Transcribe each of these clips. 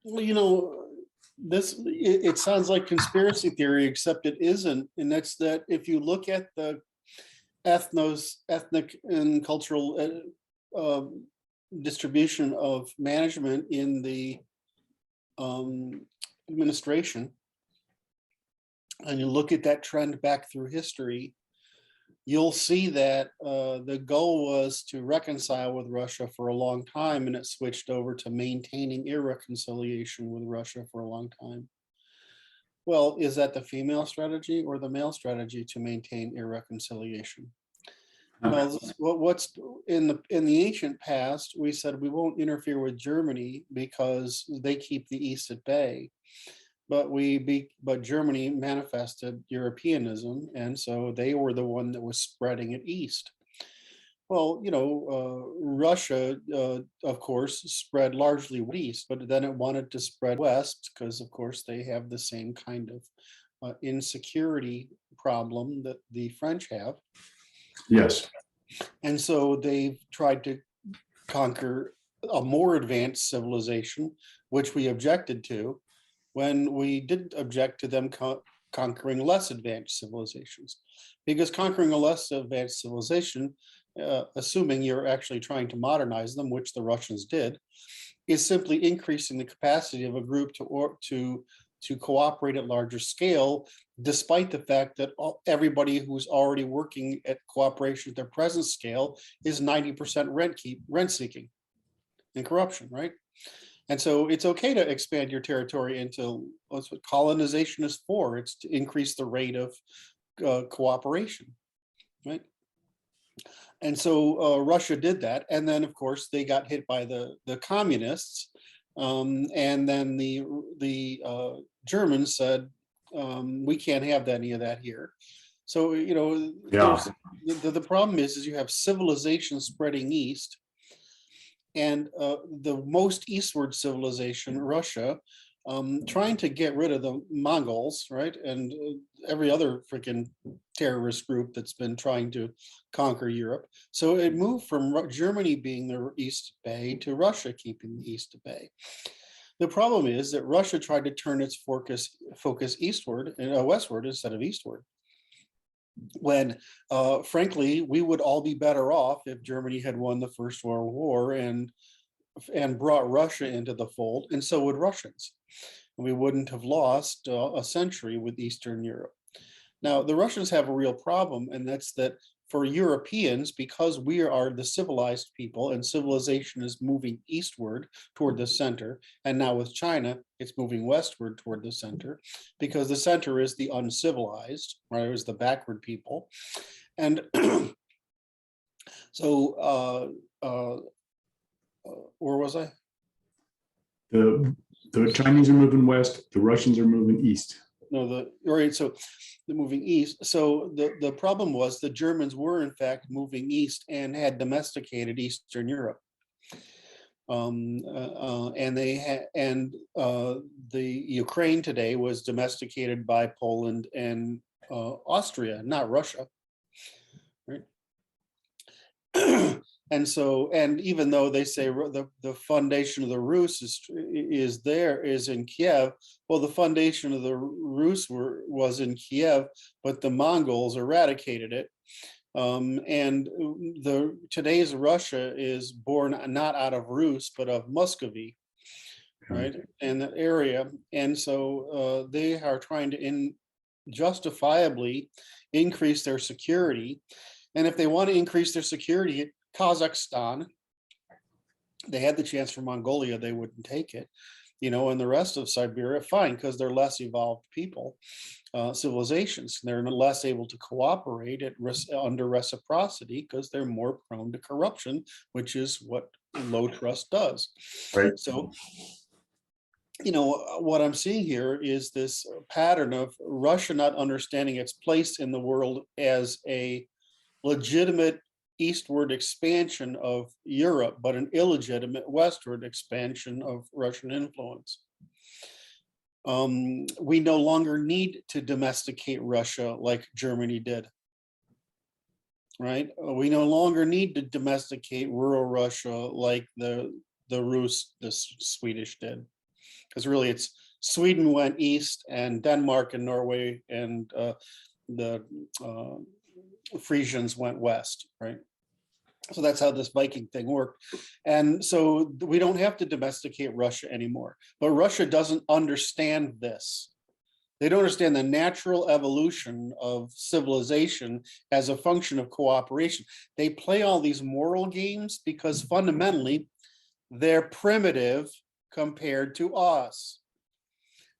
Well, it sounds like conspiracy theory, except it isn't. And that's that if you look at the ethnic and cultural distribution of management in the um, administration, and you look at that trend back through history, you'll see that the goal was to reconcile with Russia for a long time, and it switched over to maintaining irreconciliation with Russia for a long time. Well, is that the female strategy or the male strategy to maintain irreconciliation? Well, what's in the ancient past, we said we won't interfere with Germany because they keep the East at bay. But Germany manifested Europeanism, and so they were the one that was spreading it east. Well, Russia, of course, spread largely east, but then it wanted to spread west because, of course, they have the same kind of insecurity problem that the French have. Yes. And so they've tried to conquer a more advanced civilization, which we objected to, when we didn't object to them conquering less advanced civilizations. Because conquering a less advanced civilization, assuming you're actually trying to modernize them, which the Russians did, is simply increasing the capacity of a group to cooperate at larger scale, despite the fact that everybody who's already working at cooperation at their present scale is 90% rent seeking and corruption, right? And so it's okay to expand your territory into, that's what colonization is for. It's to increase the rate of cooperation, right? And so Russia did that. And then, of course, they got hit by the communists. And then the Germans said, we can't have any of that here. So, Yeah. the problem is you have civilization spreading east, and the most eastward civilization, Russia, trying to get rid of the Mongols, right? And every other freaking terrorist group that's been trying to conquer Europe. So it moved from Germany being the East Bay to Russia keeping the East Bay. The problem is that Russia tried to turn its focus eastward and westward instead of eastward. When, frankly, we would all be better off if Germany had won the First World War and brought Russia into the fold, and so would Russians. And we wouldn't have lost a century with Eastern Europe. Now, the Russians have a real problem, and that's that for Europeans, because we are the civilized people and civilization is moving eastward toward the center, and now with China, it's moving westward toward the center, because the center is the uncivilized, right? It was the backward people. And so, where was I? The Chinese are moving west, the Russians are moving east. No, right. So they're moving east. So the problem was the Germans were in fact moving east and had domesticated Eastern Europe. And they had, and the Ukraine today was domesticated by Poland and Austria, not Russia, right? And so, and even though they say the foundation of the Rus is in Kiev, well, the foundation of the Rus was in Kiev, but the Mongols eradicated it. And today's Russia is born not out of Rus, but of Muscovy, right? And that area. And so they are trying to justifiably increase their security. And if they want to increase their security, Kazakhstan, they had the chance for Mongolia, they wouldn't take it, and the rest of Siberia, fine, because they're less evolved people, civilizations. They're less able to cooperate under reciprocity because they're more prone to corruption, which is what low trust does. Right. So, what I'm seeing here is this pattern of Russia not understanding its place in the world as a legitimate eastward expansion of Europe, but an illegitimate westward expansion of Russian influence. We no longer need to domesticate Russia like Germany did, right? We no longer need to domesticate rural Russia like the Swedish did, because really it's Sweden went east and Denmark and Norway and the Frisians went west, right? So that's how this Viking thing worked. And so we don't have to domesticate Russia anymore. But Russia doesn't understand this. They don't understand the natural evolution of civilization as a function of cooperation. They play all these moral games because fundamentally they're primitive compared to us,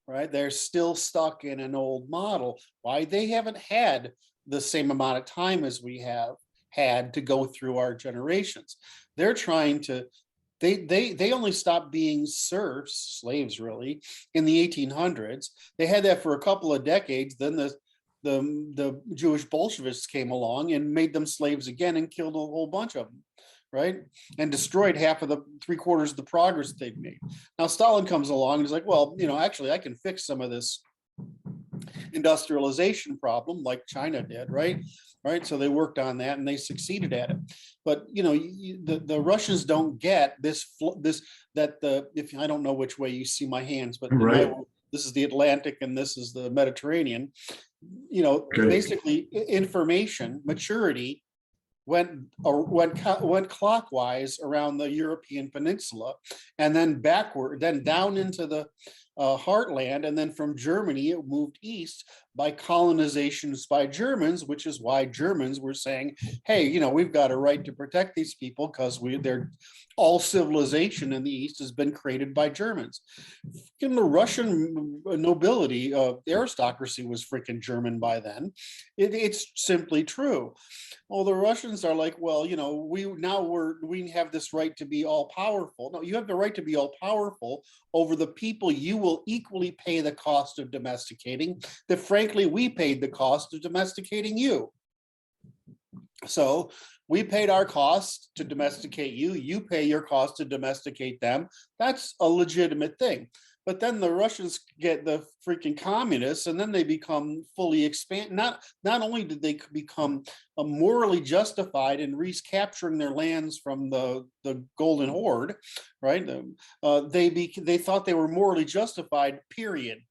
right? They're still stuck in an old model. Why? They haven't had the same amount of time as we have had to go through our generations. They're trying to, they only stopped being serfs, slaves really, in the 1800s. They had that for a couple of decades. Then the Jewish Bolsheviks came along and made them slaves again and killed a whole bunch of them, right? And destroyed half of the 3/4 of the progress they've made. Now Stalin comes along and is like, well, actually I can fix some of this industrialization problem like China did, right? So they worked on that and they succeeded at it. But the Russians don't get this if I don't know which way you see my hands, but right. This is the Atlantic and this is the Mediterranean. Okay. Basically information maturity went clockwise around the European peninsula, and then backward, then down into the heartland, and then from Germany it moved east by colonizations by Germans, which is why Germans were saying, hey, we've got a right to protect these people because they're all civilization in the East has been created by Germans. In the Russian nobility, aristocracy was freaking German by then. It's simply true. Well, the Russians are like, well, we have this right to be all powerful. No, you have the right to be all powerful over the people you will equally pay the cost of domesticating, that frankly, we paid the cost of domesticating you. So we paid our cost to domesticate you, you pay your cost to domesticate them. That's a legitimate thing. But then the Russians get the freaking communists, and then they become fully expand. Not only did they become morally justified in recapturing their lands from the Golden Horde, right? They thought they were morally justified, period.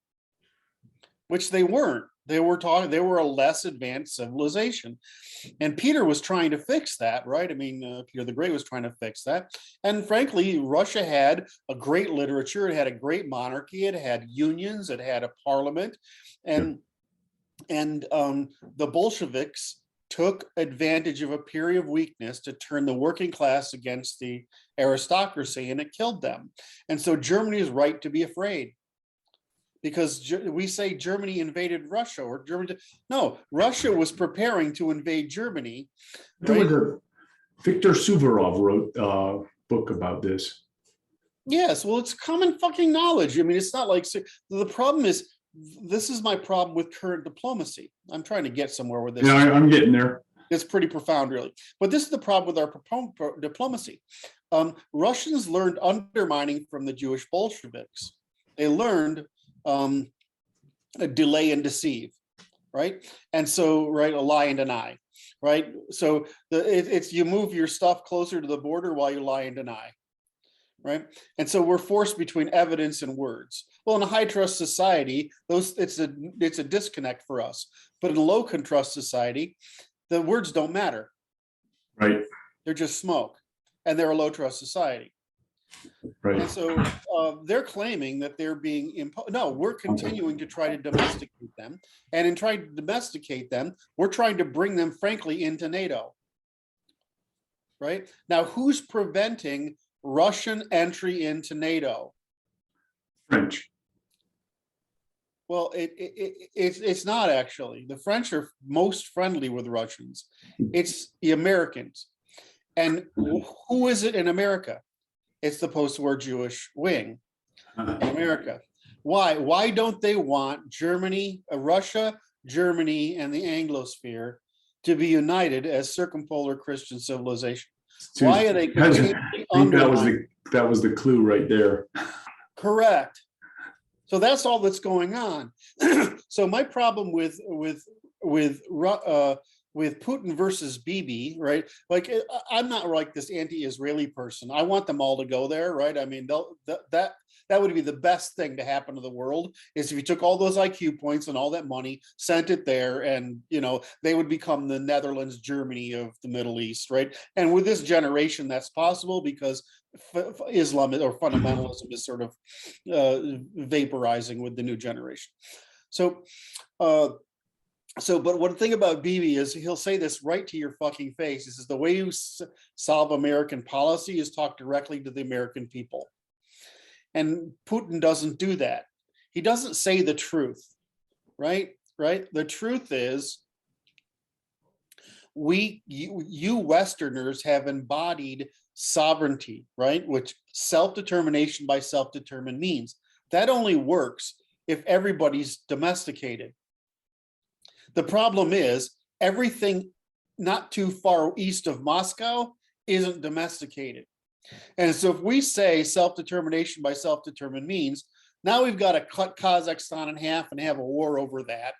Which they weren't. They were a less advanced civilization. And Peter was trying to fix that, right? I mean, Peter the Great was trying to fix that. And frankly, Russia had a great literature. It had a great monarchy. It had unions. It had a parliament. And the Bolsheviks took advantage of a period of weakness to turn the working class against the aristocracy, and it killed them. And so Germany is right to be afraid. Because we say Germany invaded Russia, or no, Russia was preparing to invade Germany. Right? Victor Suvorov wrote a book about this. Yes, well, it's common fucking knowledge. I mean, it's not like, the problem is, this is my problem with current diplomacy. I'm trying to get somewhere with this. Yeah, I'm getting there. It's pretty profound, really. But this is the problem with our diplomacy. Russians learned undermining from the Jewish Bolsheviks. They learned delay and deceive, right? And so, right, a lie and deny, right? So it's you move your stuff closer to the border while you lie and deny, right? And so we're forced between evidence and words. Well, in a high trust society, it's a disconnect for us. But in a low trust society, the words don't matter. Right. They're just smoke, and they're a low trust society. Right. And so they're claiming that they're being imposed. No, we're continuing to try to domesticate them. And in trying to domesticate them, we're trying to bring them, frankly, into NATO. Right? Now, who's preventing Russian entry into NATO? French. Well, it's not actually. The French are most friendly with Russians. It's the Americans. And who is it in America? It's the post-war Jewish wing in America. Why? Why don't they want Germany, Russia, Germany, and the Anglosphere to be united as circumpolar Christian civilization? Why are they that was the clue right there. Correct. So that's all that's going on. So my problem with Putin versus Bibi, right? Like, I'm not like this anti-Israeli person. I want them all to go there, right? I mean, That would be the best thing to happen to the world, is if you took all those IQ points and all that money, sent it there, and they would become the Netherlands, Germany of the Middle East, right? And with this generation, that's possible because Islam or fundamentalism is sort of vaporizing with the new generation. So, but one thing about Bibi is he'll say this right to your fucking face. This is the way you solve American policy, is talk directly to the American people. And Putin doesn't do that. He doesn't say the truth, right? The truth is, you Westerners have embodied sovereignty, right? Which self-determination by self-determined means. That only works if everybody's domesticated. The problem is everything not too far east of Moscow isn't domesticated. And so if we say self-determination by self-determined means, now we've got to cut Kazakhstan in half and have a war over that.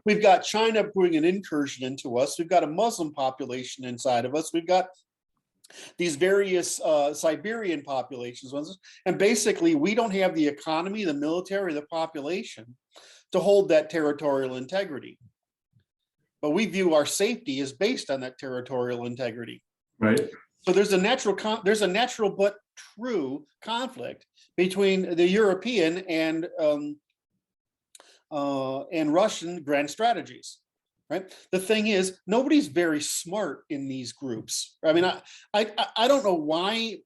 We've got China doing an incursion into us. We've got a Muslim population inside of us. We've got these various Siberian populations. And basically, we don't have the economy, the military, the population to hold that territorial integrity. But we view our safety as based on that territorial integrity. Right. So there's a natural but true conflict between the European and Russian grand strategies. Right. The thing is, nobody's very smart in these groups. I mean, I don't know why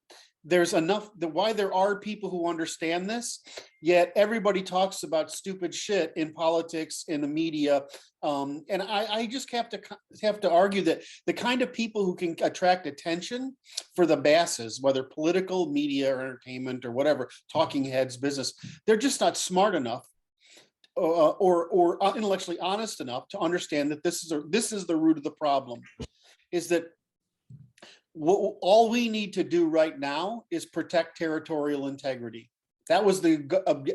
there's why there are people who understand this, yet everybody talks about stupid shit in politics, in the media. And I just have to argue that the kind of people who can attract attention for the masses, whether political, media, or entertainment, or whatever, talking heads, business, they're just not smart enough or intellectually honest enough to understand that this is the root of the problem, is that all we need to do right now is protect territorial integrity. That was the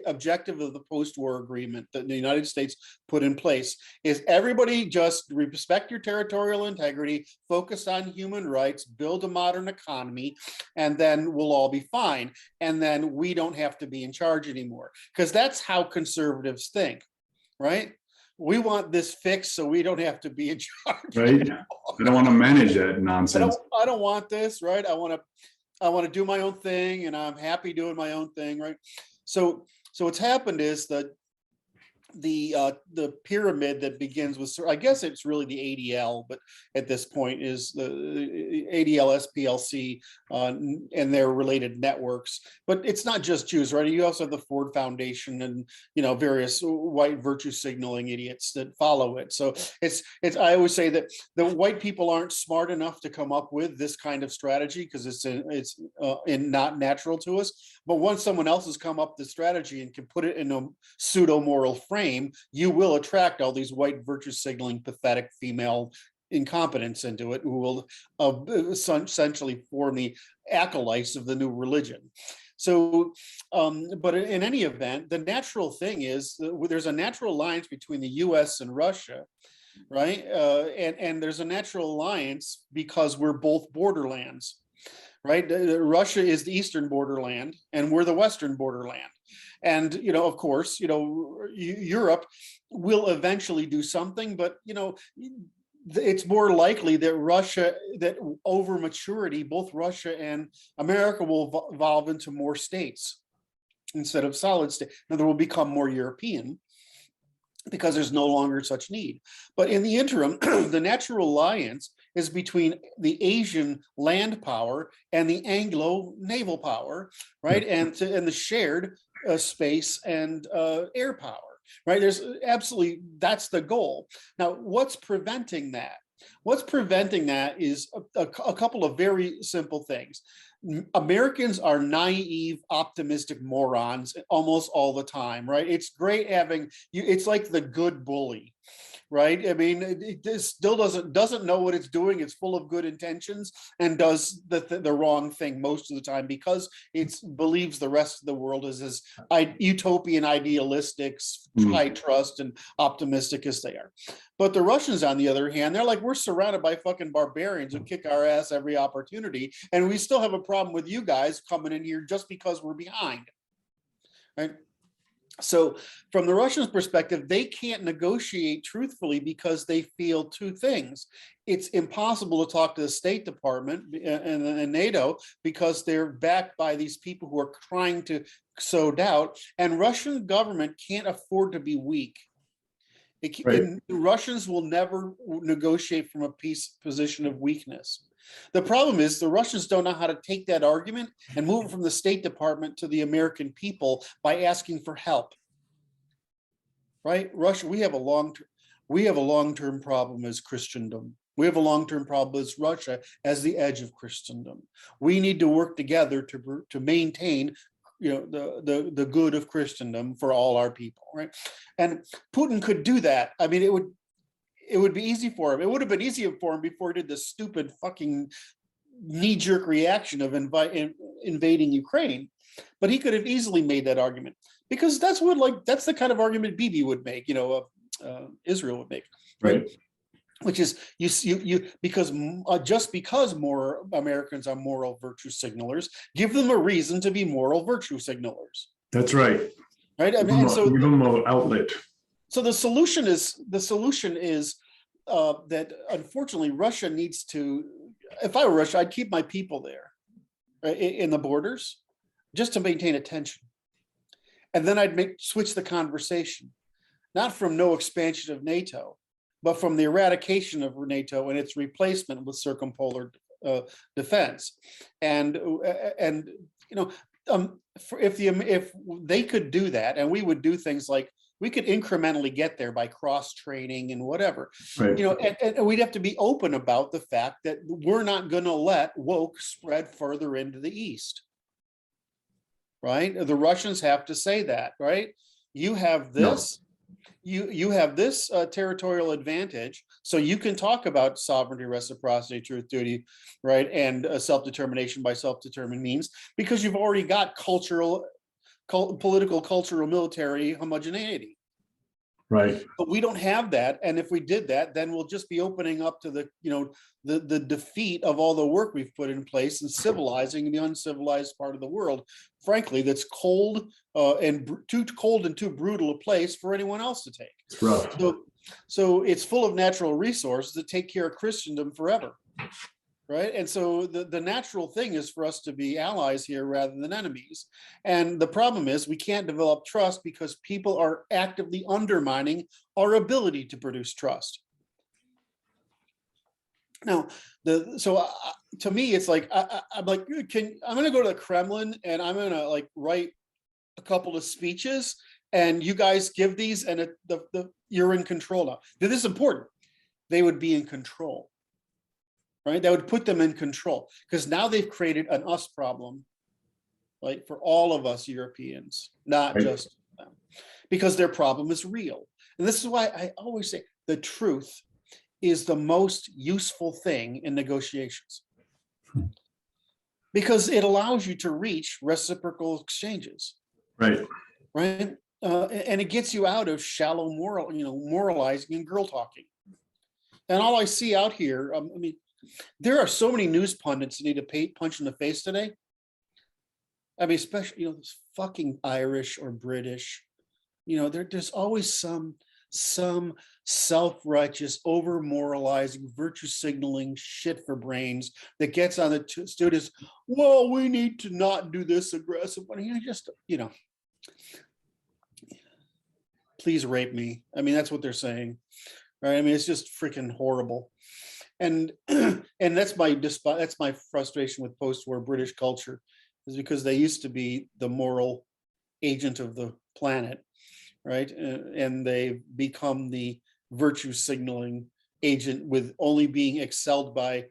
objective of the post-war agreement that the United States put in place, is everybody just respect your territorial integrity, focus on human rights, build a modern economy, and then we'll all be fine. And then we don't have to be in charge anymore. Because that's how conservatives think, right? We want this fixed so we don't have to be in charge. Right. I don't want to manage that nonsense. I don't want this, right? I want to do my own thing, and I'm happy doing my own thing, right? So what's happened is that the pyramid that begins with, I guess it's really the ADL, but at this point is the ADL, SPLC, and their related networks. But it's not just Jews, right? You also have the Ford Foundation and various white virtue signaling idiots that follow it. So it's I always say that the white people aren't smart enough to come up with this kind of strategy because it's not natural to us. But once someone else has come up with the strategy and can put it in a pseudo moral frame, you will attract all these white virtue signaling, pathetic female incompetence into it, who will essentially form the acolytes of the new religion. So, but in any event, the natural thing is there's a natural alliance between the US and Russia, right? And there's a natural alliance because we're both borderlands. Right, Russia is the eastern borderland, and we're the western borderland. And of course, Europe will eventually do something, but it's more likely that over maturity, both Russia and America will evolve into more states instead of solid state. Now, they will become more European because there's no longer such need. But in the interim, the natural alliance is between the Asian land power and the Anglo naval power, right? And the shared space and air power, right? That's the goal. Now, what's preventing that? What's preventing that is a couple of very simple things. Americans are naive, optimistic morons almost all the time, right? It's great having you. It's like the good bully, right? I mean, it still doesn't know what it's doing. It's full of good intentions and does the wrong thing most of the time because it believes the rest of the world is as utopian, idealistic, high trust, and optimistic as they are. But the Russians, on the other hand, they're like, we're surrounded by fucking barbarians who kick our ass every opportunity, and we still have a problem with you guys coming in here just because we're behind, right? So from the Russians' perspective, they can't negotiate truthfully because they feel two things. It's impossible to talk to the State Department and NATO because they're backed by these people who are trying to sow doubt, and Russian government can't afford to be weak. The Russians will never negotiate from a peace position of weakness. The problem is the Russians don't know how to take that argument and move it from the State Department to the American people by asking for help. Right? Russia, we have a long-term problem as Christendom. We have a long-term problem as Russia as the edge of Christendom. We need to work together to maintain, the good of Christendom for all our people, right? And Putin could do that. I mean, it would be easy for him. It would have been easier for him before he did this stupid fucking knee-jerk reaction of invading Ukraine. But he could have easily made that argument because that's the kind of argument Bibi would make, Israel would make, right? Which is just because more Americans are moral virtue signalers, give them a reason to be moral virtue signalers. That's right. Right. I mean, give them an outlet. So the solution is that unfortunately Russia needs to. If I were Russia, I'd keep my people there, right, in the borders, just to maintain attention, and then I'd switch the conversation, not from no expansion of NATO, but from the eradication of NATO and its replacement with circumpolar defense, and if they could do that, and we would do things like we could incrementally get there by cross training and whatever, right. And we'd have to be open about the fact that we're not going to let woke spread further into the East. Right? The Russians have to say that, right? You have this. No. You have this territorial advantage, so you can talk about sovereignty, reciprocity, truth, duty, right, and self-determination by self-determined means, because you've already got political, cultural, military homogeneity. Right. But we don't have that, and if we did that, then we'll just be opening up to the defeat of all the work we've put in place and civilizing the uncivilized part of the world, frankly, that's cold and too cold and too brutal a place for anyone else to take. It's rough. So it's full of natural resources that take care of Christendom forever. Right. And so the natural thing is for us to be allies here rather than enemies. And the problem is we can't develop trust because people are actively undermining our ability to produce trust. Now, to me, it's like, I'm like, I'm going to go to the Kremlin and I'm going to write a couple of speeches and you guys give these and you're in control now. This is important. They would be in control. Right, that would put them in control because now they've created an us problem, like for all of us Europeans, not just them, because their problem is real. And this is why I always say the truth is the most useful thing in negotiations, because it allows you to reach reciprocal exchanges. Right. Right. And it gets you out of shallow moralizing and girl talking. And all I see out here, there are so many news pundits that need a punch in the face today. I mean, especially, this fucking Irish or British, there's always some self-righteous, over-moralizing, virtue signaling shit for brains that gets on the students. Well, we need to not do this aggressive. Please rape me. I mean, that's what they're saying. Right? I mean, it's just freaking horrible. And that's my frustration with post-war British culture, is because they used to be the moral agent of the planet, right? And they've become the virtue signaling agent, with only being excelled by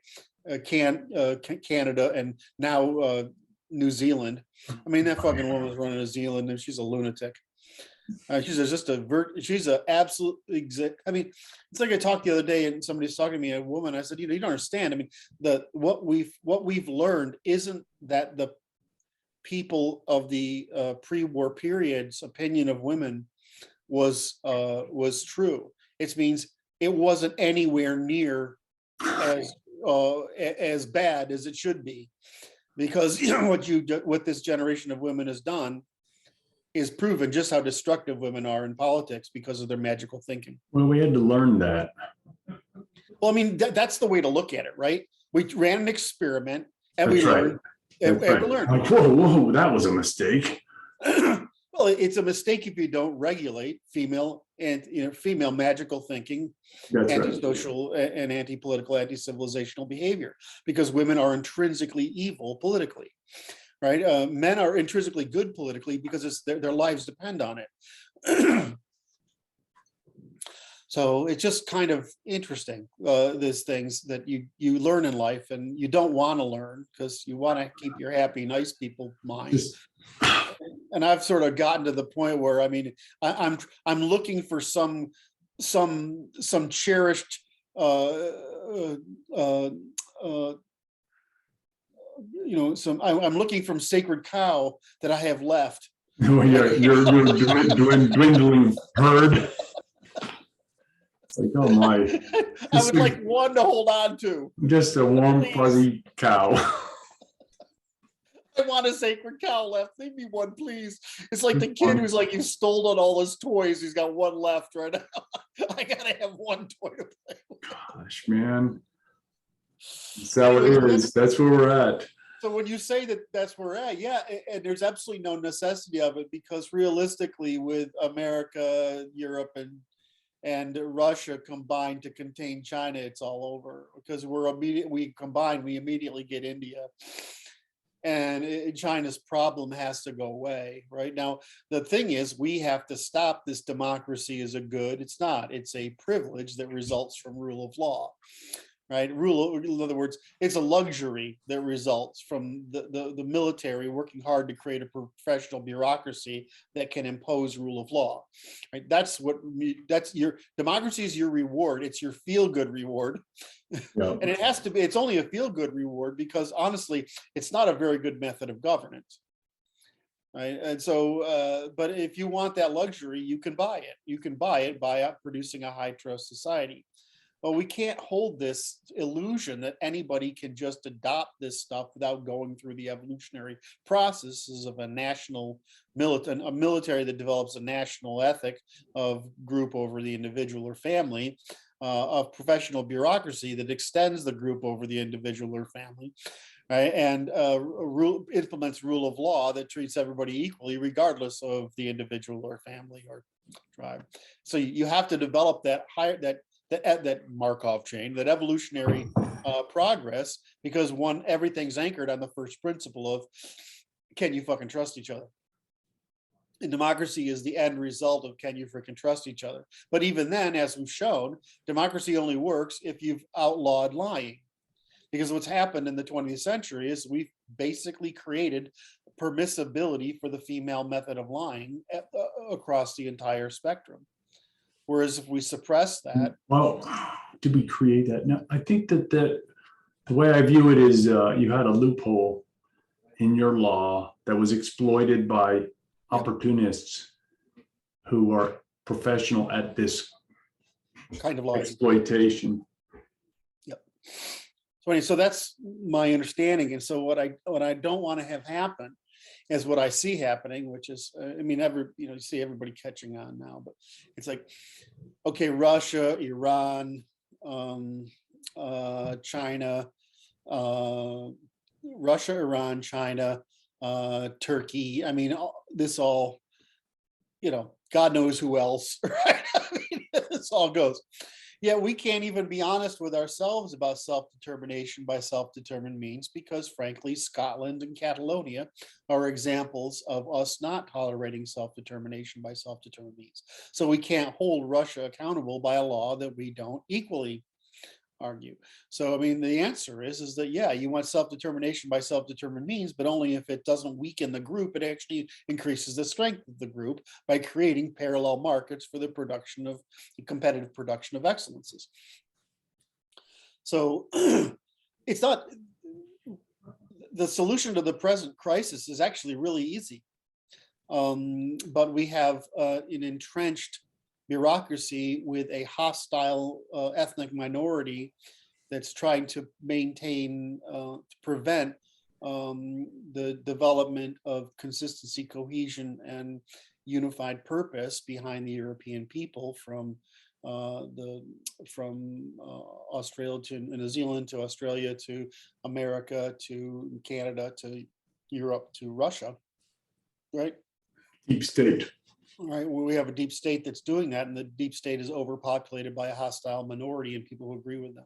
Canada and now New Zealand. I mean, that fucking woman was running New Zealand and she's a lunatic. She's just she's an absolute I mean, it's like I talked the other day and somebody's talking to me, a woman. I said, you don't understand. I mean, what we've learned isn't that the people of the pre-war periods opinion of women was true. It means it wasn't anywhere near as bad as it should be, because what this generation of women has done is proven just how destructive women are in politics because of their magical thinking. Well, we had to learn that. Well, I mean, that's the way to look at it, right? We ran an experiment and That's we right. learned. And we learned. Like, whoa, that was a mistake. Well, it's a mistake if you don't regulate female magical thinking, That's right. antisocial and anti-political, anti-civilizational behavior, because women are intrinsically evil politically, right? Men are intrinsically good politically because their lives depend on it. So it's just kind of interesting, these things that you learn in life and you don't want to learn because you want to keep your happy, nice people mind. And I've sort of gotten to the point where, I mean, I'm looking for some cherished I'm looking from sacred cow that I have left. Oh, yeah, you're dwindling herd. It's like, oh my. I would like one to hold on to. Just a warm, fuzzy cow. I want a sacred cow left. Leave me one, please. It's like the kid who's like, you stole on all his toys. He's got one left right now. I gotta have one toy to play with. Gosh, man. That's how it is. That's where we're at. So when you say that that's where we're at, yeah, and there's absolutely no necessity of it, because realistically, with America, Europe, and Russia combined to contain China, it's all over, because we immediately get India. And China's problem has to go away. Right now, the thing is, we have to stop this democracy as a good. It's not. It's a privilege that results from rule of law. Right? In other words, it's a luxury that results from the military working hard to create a professional bureaucracy that can impose rule of law. Right? That's your democracy is your reward. It's your feel-good reward. Yep. And it has to be, it's only a feel-good reward because honestly, it's not a very good method of governance. Right. And so, but if you want that luxury, you can buy it. You can buy it by producing a high trust society. But we can't hold this illusion that anybody can just adopt this stuff without going through the evolutionary processes of a military that develops a national ethic of group over the individual or family, of professional bureaucracy that extends the group over the individual or family, right? And implements rule of law that treats everybody equally, regardless of the individual or family or tribe. So you have to develop that Markov chain, that evolutionary progress, because everything's anchored on the first principle of, can you fucking trust each other? And democracy is the end result of, can you freaking trust each other? But even then, as we've shown, democracy only works if you've outlawed lying. Because what's happened in the 20th century is we've basically created permissibility for the female method of lying across the entire spectrum. Whereas if we suppress that. Well, did we create that? No, I think that the way I view it is you had a loophole in your law that was exploited by opportunists who are professional at this kind of lying. Exploitation. Yep. So that's my understanding. And so what I don't want to have happen is what I see happening, which is, I mean, you see everybody catching on now, but it's like, okay, Russia, Iran, China, Russia, Iran, China, Turkey. I mean, this all, God knows who else, right? I mean, this all goes. Yeah, we can't even be honest with ourselves about self-determination by self-determined means, because frankly, Scotland and Catalonia are examples of us not tolerating self-determination by self-determined means. So we can't hold Russia accountable by a law that we don't equally argue. So, I mean, the answer is that, yeah, you want self-determination by self-determined means, but only if it doesn't weaken the group. It actually increases the strength of the group by creating parallel markets for the production of the competitive production of excellences. So it's not, the solution to the present crisis is actually really easy. But we have an entrenched bureaucracy with a hostile ethnic minority that's trying to maintain, to prevent the development of consistency, cohesion, and unified purpose behind the European people from Australia to New Zealand to Australia to America to Canada to Europe to Russia, right? Deep state. Right, well, we have a deep state that's doing that, and the deep state is overpopulated by a hostile minority and people who agree with them.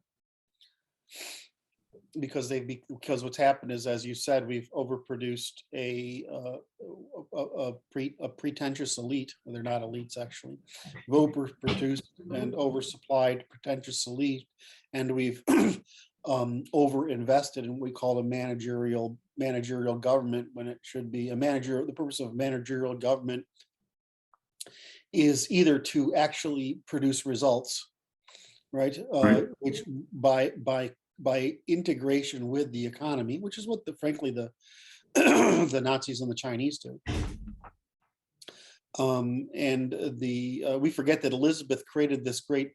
Because what's happened is, as you said, we've overproduced a pretentious elite. Well, they're not elites, actually. We've overproduced and oversupplied pretentious elite, and we've overinvested in what we call a managerial government, when it should be a manager. The purpose of managerial government is either to actually produce results, right? Which by integration with the economy, which is what frankly the the Nazis and the Chinese do. We forget that Elizabeth created this great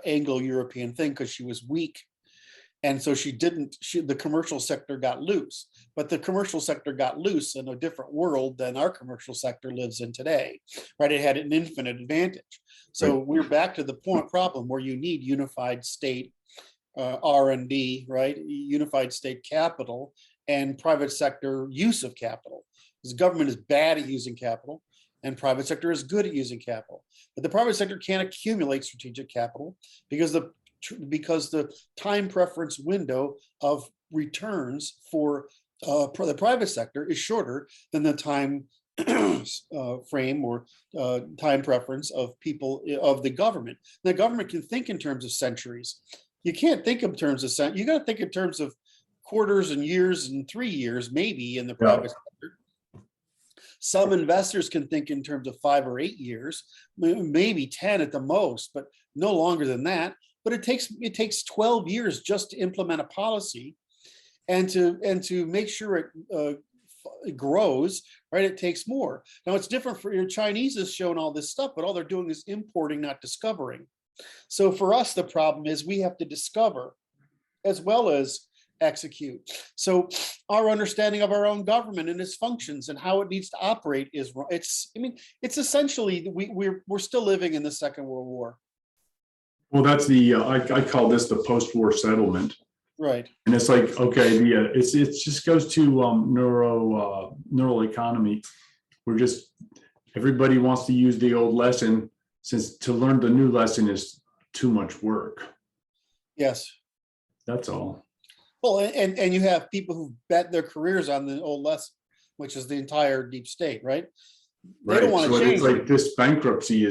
Anglo-European thing because she was weak. And so the commercial sector got loose, but the commercial sector got loose in a different world than our commercial sector lives in today, right? It had an infinite advantage. So we're back to the problem where you need unified state R&D, right? Unified state capital and private sector use of capital. Because government is bad at using capital and private sector is good at using capital. But the private sector can't accumulate strategic capital because the time preference window of returns for the private sector is shorter than the time frame or time preference of people of the government. The government can think in terms of centuries. You can't think in terms of you got to think in terms of quarters and years and 3 years, maybe in the private sector. Some investors can think in terms of 5 or 8 years, maybe 10 at the most, but no longer than that. But it takes 12 years just to implement a policy, and to make sure it grows, right? It takes more. Now it's different for your Chinese has shown all this stuff, but all they're doing is importing, not discovering. So for us, the problem is we have to discover as well as execute. So our understanding of our own government and its functions and how it needs to operate is it's essentially we're still living in the Second World War. Well, that's the I call this the post-war settlement, right? And it's like, okay, it just goes to neural economy. Everybody wants to use the old lesson, since to learn the new lesson is too much work. Yes, that's all. Well, and you have people who bet their careers on the old lesson, which is the entire deep state, right? They don't want to change. It's like this bankruptcy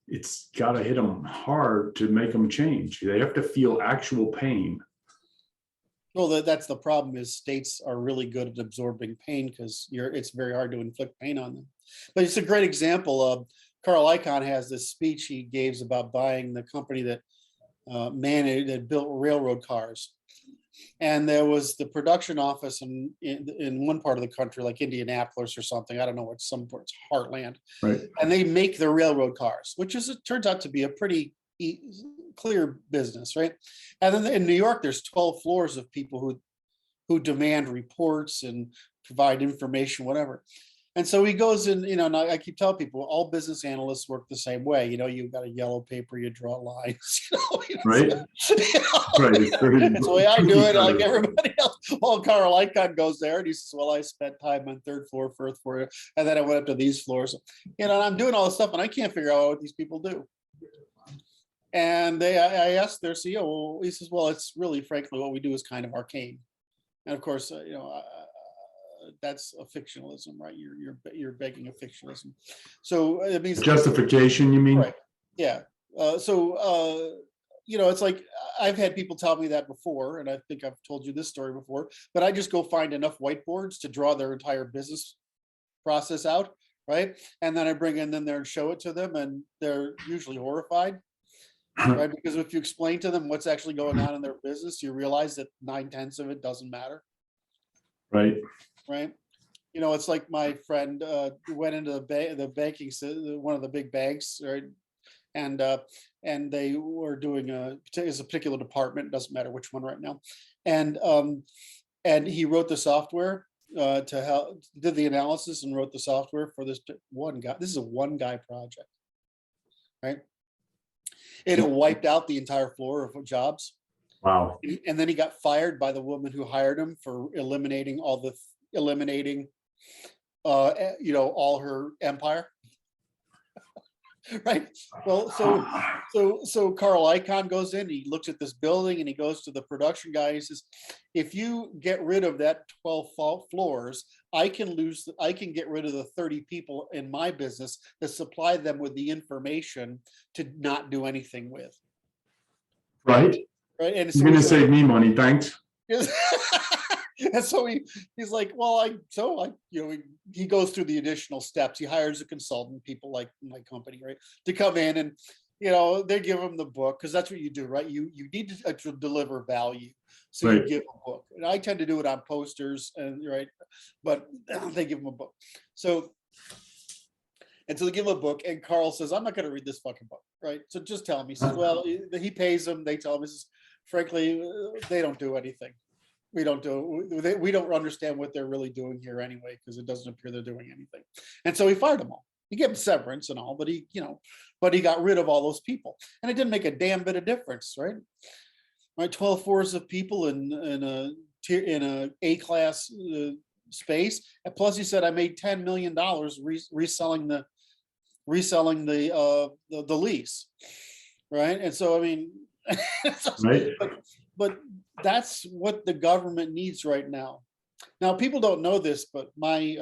it's got to hit them hard to make them change. They have to feel actual pain. Well, that's the problem, is states are really good at absorbing pain because it's very hard to inflict pain on them. But it's a great example of Carl Icahn has this speech he gave about buying the company that built railroad cars. And there was the production office in one part of the country, like Indianapolis or something. I don't know what, it's heartland. Right. And they make the railroad cars, which it turns out to be a pretty clear business, right? And then in New York, there's 12 floors of people who demand reports and provide information, whatever. And so he goes in, and I keep telling people, all business analysts work the same way. You've got a yellow paper, you draw lines. Right. Right. It's the way I do it, like everybody else. Well, Carl Icahn goes there and he says, well, I spent time on third floor, fourth floor, and then I went up to these floors. And I'm doing all this stuff and I can't figure out what these people do. And I asked their CEO, well, he says, well, it's really, frankly, what we do is kind of arcane. And of course, that's a fictionalism, right? You're begging a fictionalism. So it means justification, you mean? Right. Yeah. It's like I've had people tell me that before, and I think I've told you this story before, but I just go find enough whiteboards to draw their entire business process out, right? And then I bring in them there and show it to them, and they're usually horrified, right? Because if you explain to them what's actually going on in their business, you realize that 9/10 of it doesn't matter, Right. right? You know, it's like my friend went into the banking, one of the big banks, right? And they were doing is a particular department, doesn't matter which one right now, and he wrote the software to help, did the analysis and wrote the software for this one guy. This is a one guy project, right? It wiped out the entire floor of jobs. Wow. And then he got fired by the woman who hired him for eliminating all her empire. Right. Well, so Carl Icahn goes in, he looks at this building, and he goes to the production guy. He says, if you get rid of that 12 floors, I can get rid of the 30 people in my business that supply them with the information to not do anything with. Right. Right. And You're going to save me money. Thanks. And so he's like, well, he goes through the additional steps. He hires a consultant, people like my company, right, to come in, and they give him the book, because that's what you do, right? You need to deliver value, so Right. you give a book. And I tend to do it on posters, and right, but they give him a book. So they give him a book, and Carl says, I'm not going to read this fucking book, right? So just tell me. He says, well, he pays them. They tell him, he says, frankly, they don't do anything. We don't understand what they're really doing here anyway, because it doesn't appear they're doing anything. And so he fired them all. He gave them severance and all, but he got rid of all those people, and it didn't make a damn bit of difference, right? Right, 12 floors of people in a A-class space, and plus he said I made $10 million reselling the lease, right? And so I mean, Right. but that's what the government needs right now. Now, people don't know this, but my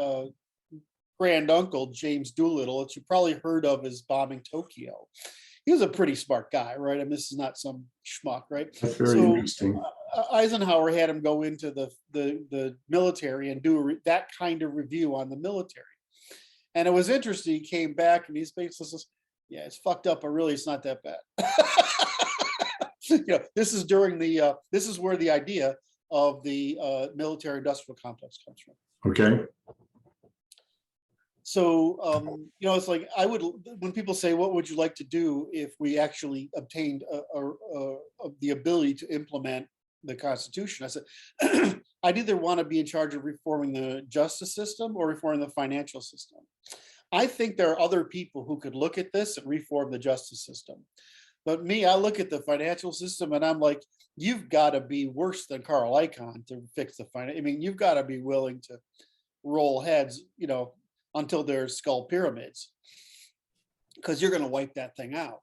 grand uncle, James Doolittle, that you probably heard of as bombing Tokyo, he was a pretty smart guy, right? I mean, this is not some schmuck, right? That's very interesting. Eisenhower had him go into the military and do that kind of review on the military. And it was interesting. He came back and he's basically says, yeah, it's fucked up, but really it's not that bad. This is where the idea of the military industrial complex comes from. Okay. So, it's like when people say, what would you like to do if we actually obtained the ability to implement the Constitution? I said, I'd either want to be in charge of reforming the justice system or reforming the financial system. I think there are other people who could look at this and reform the justice system. But me, I look at the financial system and I'm like, you've got to be worse than Carl Icahn to fix the finance. I mean, you've got to be willing to roll heads, until there's skull pyramids, because you're going to wipe that thing out,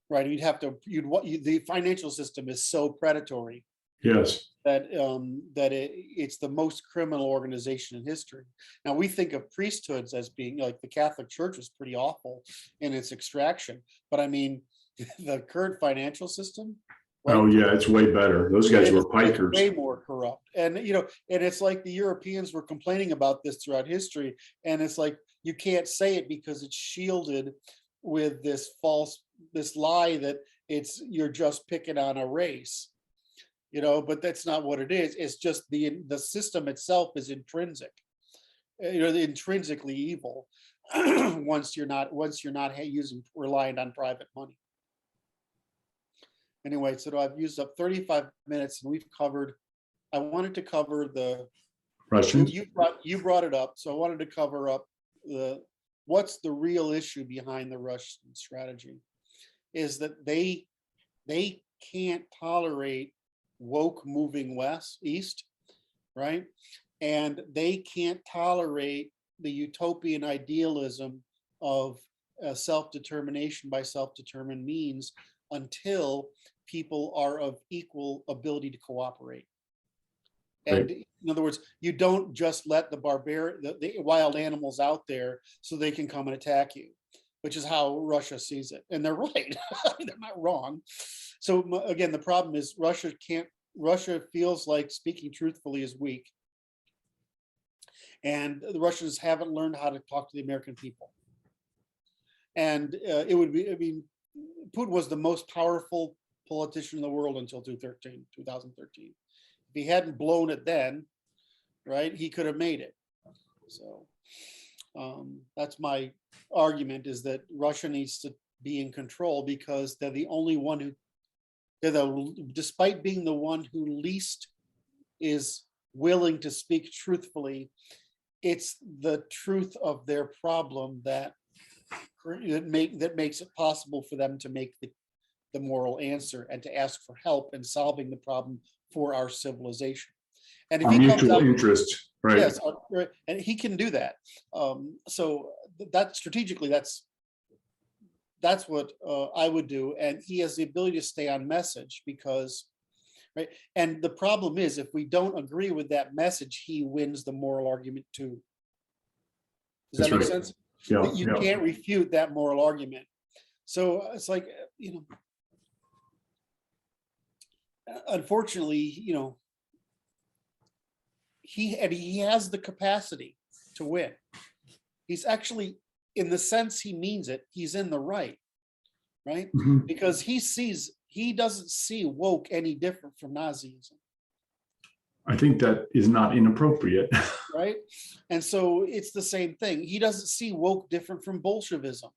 right? The financial system is so predatory. Yes. That it's the most criminal organization in history. Now we think of priesthoods as being like the Catholic Church was pretty awful in its extraction, but I mean, the current financial system. Right? Oh yeah, it's way better. Those guys were pikers. Way more corrupt, and and it's like the Europeans were complaining about this throughout history, and it's like you can't say it because it's shielded with this lie that you're just picking on a race. But that's not what it is. It's just the system itself is intrinsic, intrinsically evil. once you're not relying on private money. Anyway, so I've used up 35 minutes, and I wanted to cover the Russians. You brought it up, so I wanted to cover up what's the real issue behind the Russian strategy, is that they can't tolerate woke moving east, right? And they can't tolerate the utopian idealism of self-determination by self-determined means until people are of equal ability to cooperate. And right. In other words, you don't just let the wild animals out there so they can come and attack you, which is how Russia sees it. And they're right. They're not wrong. So again, the problem is Russia feels like speaking truthfully is weak. And the Russians haven't learned how to talk to the American people. And it would be, I mean, Putin was the most powerful politician in the world until 2013. If he hadn't blown it then, right, he could have made it. So that's my argument, is that Russia needs to be in control because they're the only one who, despite being the one who least is willing to speak truthfully, it's the truth of their problem that makes it possible for them to make the moral answer and to ask for help in solving the problem for our civilization. And if Our he comes mutual out, interest, right? yes, and he can do that. So that strategically, that's what I would do. And he has the ability to stay on message because, right. And the problem is, if we don't agree with that message, he wins the moral argument too. Does that make sense? Yeah, You can't refute that moral argument. So it's like, you know, unfortunately, you know, he has the capacity to win. He's actually, in the sense he means it, he's in the right, Mhm. because he doesn't see woke any different from Nazism. I think that is not inappropriate. Right. And so it's the same thing. He doesn't see woke different from Bolshevism.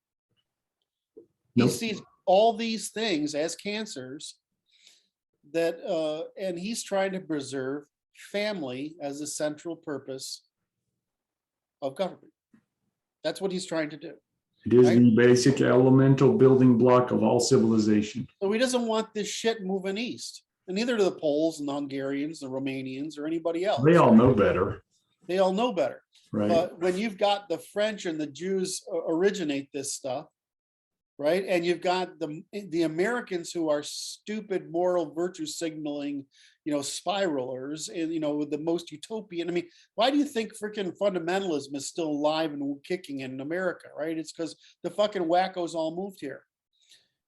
Nope. He sees all these things as cancers that, and he's trying to preserve family as a central purpose of government. That's what he's trying to do. It is right? the basic elemental building block of all civilization. So he doesn't want this shit moving east. And neither do the Poles and the Hungarians, the Romanians, or anybody else. They all know better. They all know better. Right. But when you've got the French and the Jews originate this stuff, right? And you've got the Americans who are stupid moral virtue signaling, you know, spiralers, and, you know, with the most utopian. I mean, why do you think freaking fundamentalism is still alive and kicking in America, right? It's because the fucking wackos all moved here.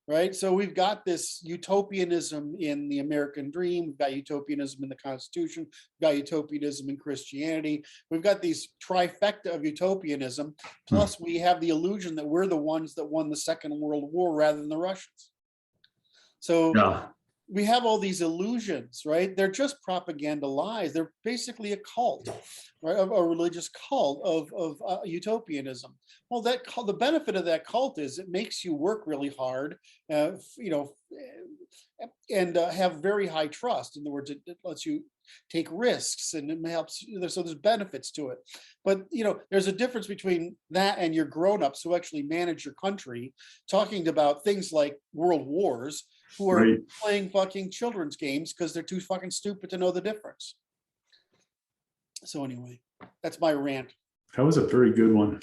Right. So we've got this utopianism in the American dream. We've got utopianism in the Constitution. We've got utopianism in Christianity. We've got these trifecta of utopianism. Plus, we have the illusion that we're the ones that won the Second World War rather than the Russians. So Yeah. we have all these illusions, right? They're just propaganda lies. They're basically a cult, right? A religious cult of utopianism. Well, the benefit of that cult is it makes you work really hard, you know, and have very high trust. In other words, it lets you take risks and it helps. So there's benefits to it. But, you know, there's a difference between that and your grown-ups who actually manage your country, talking about things like world wars, who are Right. playing fucking children's games because they're too fucking stupid to know the difference. So anyway, that's my rant. That was a very good one.